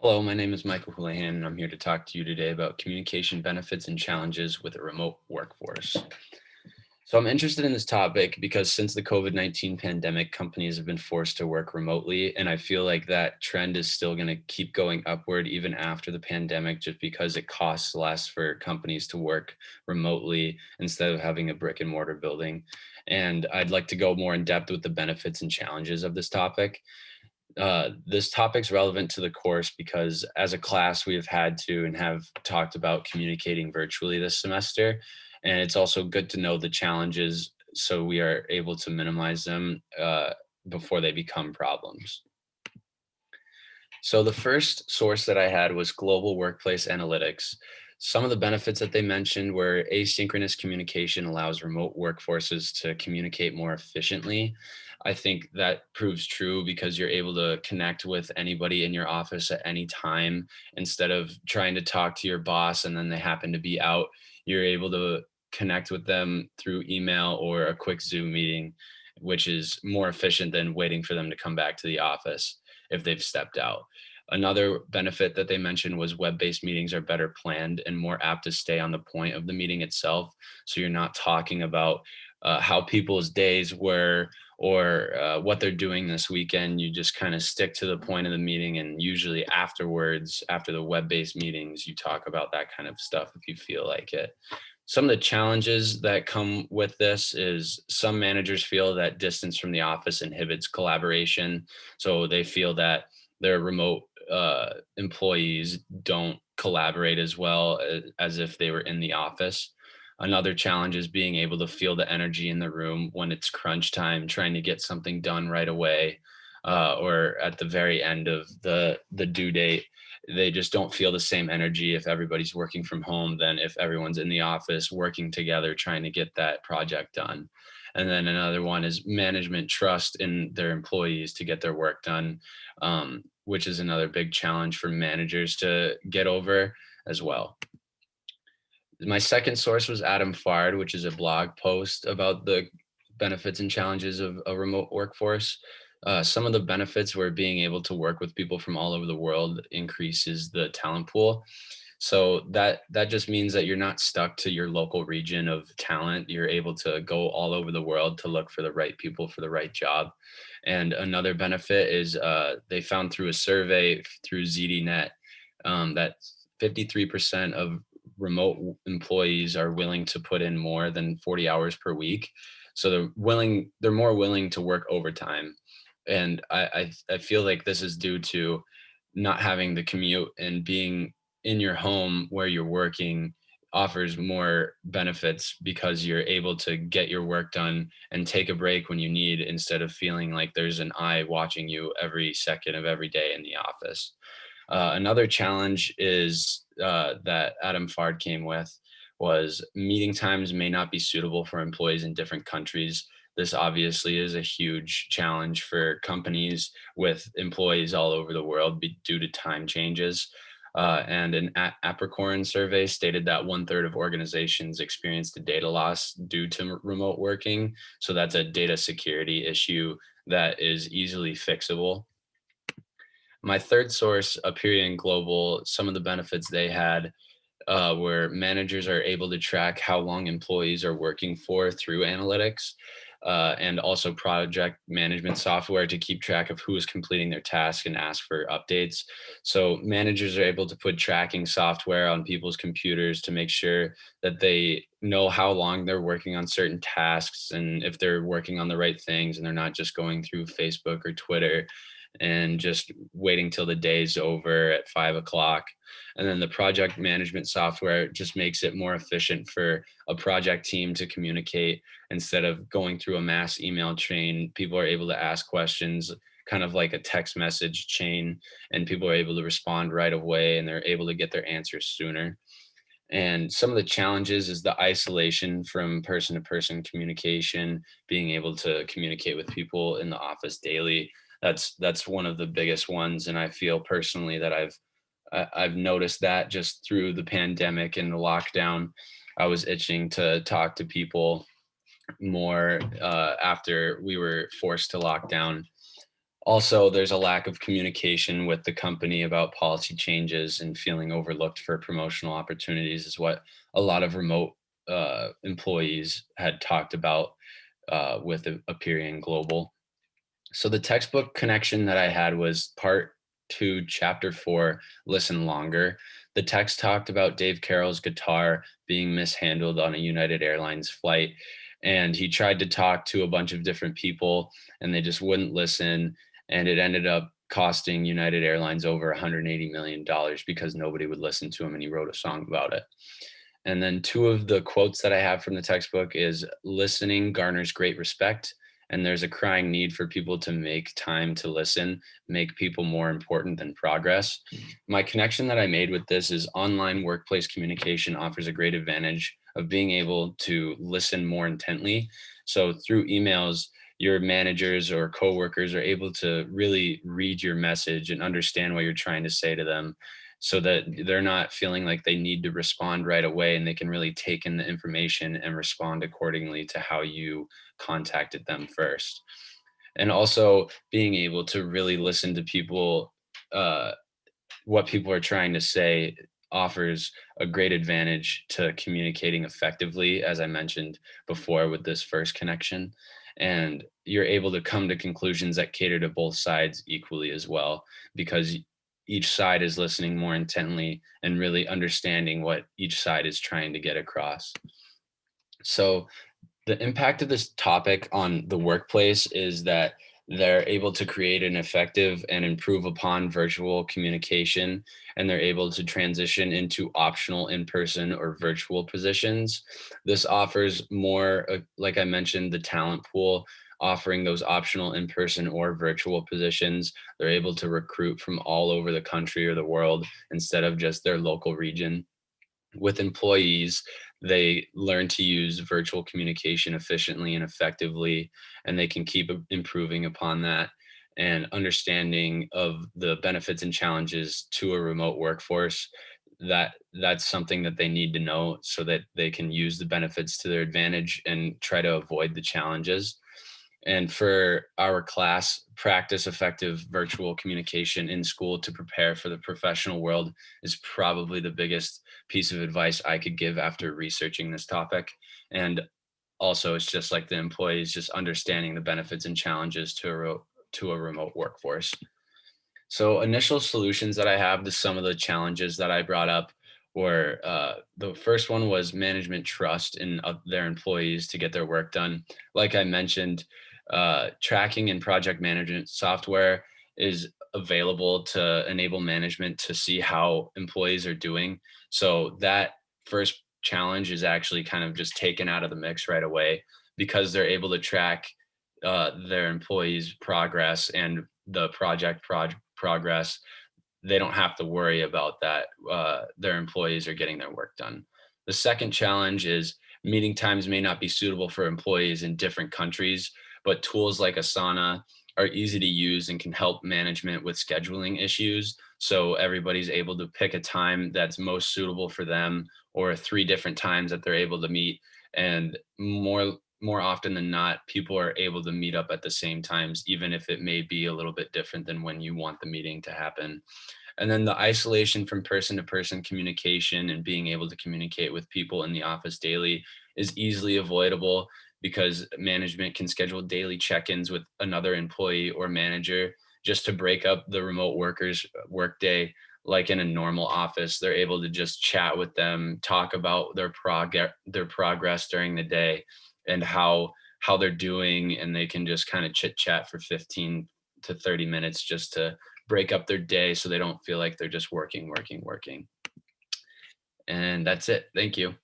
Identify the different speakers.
Speaker 1: Hello, my name is Michael Houlihan, and I'm here to talk to you today about communication benefits and challenges with a remote workforce. So, I'm interested in this topic because since the COVID-19 pandemic, companies have been forced to work remotely, and I feel like that trend is still going to keep going upward even after the pandemic, just because it costs less for companies to work remotely instead of having a brick and mortar building. And I'd like to go more in depth with the benefits and challenges of this topic. This topic's relevant to the course because as a class, we have had to and have talked about communicating virtually this semester. And it's also good to know the challenges so we are able to minimize them before they become problems. So the first source that I had was Global Workplace Analytics. Some of the benefits that they mentioned were asynchronous communication allows remote workforces to communicate more efficiently. I think that proves true because you're able to connect with anybody in your office at any time instead of trying to talk to your boss and then they happen to be out. You're able to connect with them through email or a quick Zoom meeting, which is more efficient than waiting for them to come back to the office if they've stepped out. Another benefit that they mentioned was web-based meetings are better planned and more apt to stay on the point of the meeting itself. So you're not talking about how people's days were or what they're doing this weekend. You just kind of stick to the point of the meeting, and usually afterwards, after the web-based meetings, you talk about that kind of stuff if you feel like it. Some of the challenges that come with this is some managers feel that distance from the office inhibits collaboration. So they feel that their remote employees don't collaborate as well as if they were in the office. Another challenge is being able to feel the energy in the room when it's crunch time, trying to get something done right away, or at the very end of the due date. They just don't feel the same energy if everybody's working from home than if everyone's in the office working together trying to get that project done. And then another one is management trust in their employees to get their work done, which is another big challenge for managers to get over as well. My second source was Adam Fard, which is a blog post about the benefits and challenges of a remote workforce. Some of the benefits were being able to work with people from all over the world increases the talent pool. So that just means that you're not stuck to your local region of talent. You're able to go all over the world to look for the right people for the right job. And another benefit is they found through a survey through ZDNet that 53% of remote employees are willing to put in more than 40 hours per week. So they're more willing to work overtime. And I feel like this is due to not having the commute and being in your home where you're working offers more benefits because you're able to get your work done and take a break when you need instead of feeling like there's an eye watching you every second of every day in the office. Another challenge is that Adam Fard came with was meeting times may not be suitable for employees in different countries. This obviously is a huge challenge for companies with employees all over the world due to time changes. And an Apricorn survey stated that one third of organizations experienced a data loss due to remote working. So that's a data security issue that is easily fixable. My third source, Aperion Global, some of the benefits they had where managers are able to track how long employees are working for through analytics, and also project management software to keep track of who is completing their task and ask for updates. So managers are able to put tracking software on people's computers to make sure that they know how long they're working on certain tasks and if they're working on the right things and they're not just going through Facebook or Twitter and just waiting till the day's over at 5 o'clock. And then the project management software just makes it more efficient for a project team to communicate instead of going through a mass email chain. People are able to ask questions kind of like a text message chain, and people are able to respond right away and they're able to get their answers sooner. And some of the challenges is the isolation from person to person communication, being able to communicate with people in the office daily. That's one of the biggest ones. And I feel personally that I've noticed that just through the pandemic and the lockdown. I was itching to talk to people more after we were forced to lock down. Also, there's a lack of communication with the company about policy changes, and feeling overlooked for promotional opportunities is what a lot of remote employees had talked about with Aperion Global. So the textbook connection that I had was part two, chapter four, Listen Longer. The text talked about Dave Carroll's guitar being mishandled on a United Airlines flight. And he tried to talk to a bunch of different people and they just wouldn't listen. And it ended up costing United Airlines over $180 million because nobody would listen to him, and he wrote a song about it. And then two of the quotes that I have from the textbook is listening garners great respect. And there's a crying need for people to make time to listen, make people more important than progress. My connection that I made with this is online workplace communication offers a great advantage of being able to listen more intently. So through emails, your managers or coworkers are able to really read your message and understand what you're trying to say to them, so that they're not feeling like they need to respond right away, and they can really take in the information and respond accordingly to how you contacted them first. And also being able to really listen to people, uh, what people are trying to say offers a great advantage to communicating effectively, as I mentioned before with this first connection. And you're able to come to conclusions that cater to both sides equally as well, because each side is listening more intently and really understanding what each side is trying to get across. So the impact of this topic on the workplace is that they're able to create an effective and improve upon virtual communication, and they're able to transition into optional in-person or virtual positions. This offers more, like I mentioned, the talent pool, offering those optional in-person or virtual positions. They're able to recruit from all over the country or the world instead of just their local region. With employees, they learn to use virtual communication efficiently and effectively, and they can keep improving upon that. And understanding of the benefits and challenges to a remote workforce, that's something that they need to know so that they can use the benefits to their advantage and try to avoid the challenges. And for our class, practice effective virtual communication in school to prepare for the professional world is probably the biggest piece of advice I could give after researching this topic. And also, it's just like the employees, just understanding the benefits and challenges to a remote workforce. So initial solutions that I have to some of the challenges that I brought up were, the first one was management trust in their employees to get their work done. Like I mentioned, tracking and project management software is available to enable management to see how employees are doing. So that first challenge is actually kind of just taken out of the mix right away, because they're able to track their employees' progress and the progress. They don't have to worry about that. Their employees are getting their work done. The second challenge is meeting times may not be suitable for employees in different countries, but tools like Asana are easy to use and can help management with scheduling issues. So everybody's able to pick a time that's most suitable for them, or three different times that they're able to meet. And more often than not, people are able to meet up at the same times, even if it may be a little bit different than when you want the meeting to happen. And then the isolation from person to person communication and being able to communicate with people in the office daily is easily avoidable, because management can schedule daily check-ins with another employee or manager just to break up the remote workers' workday. Like in a normal office, they're able to just chat with them, talk about their progress during the day, and how they're doing, and they can just kind of chit chat for 15 to 30 minutes just to break up their day so they don't feel like they're just working. And that's it. Thank you.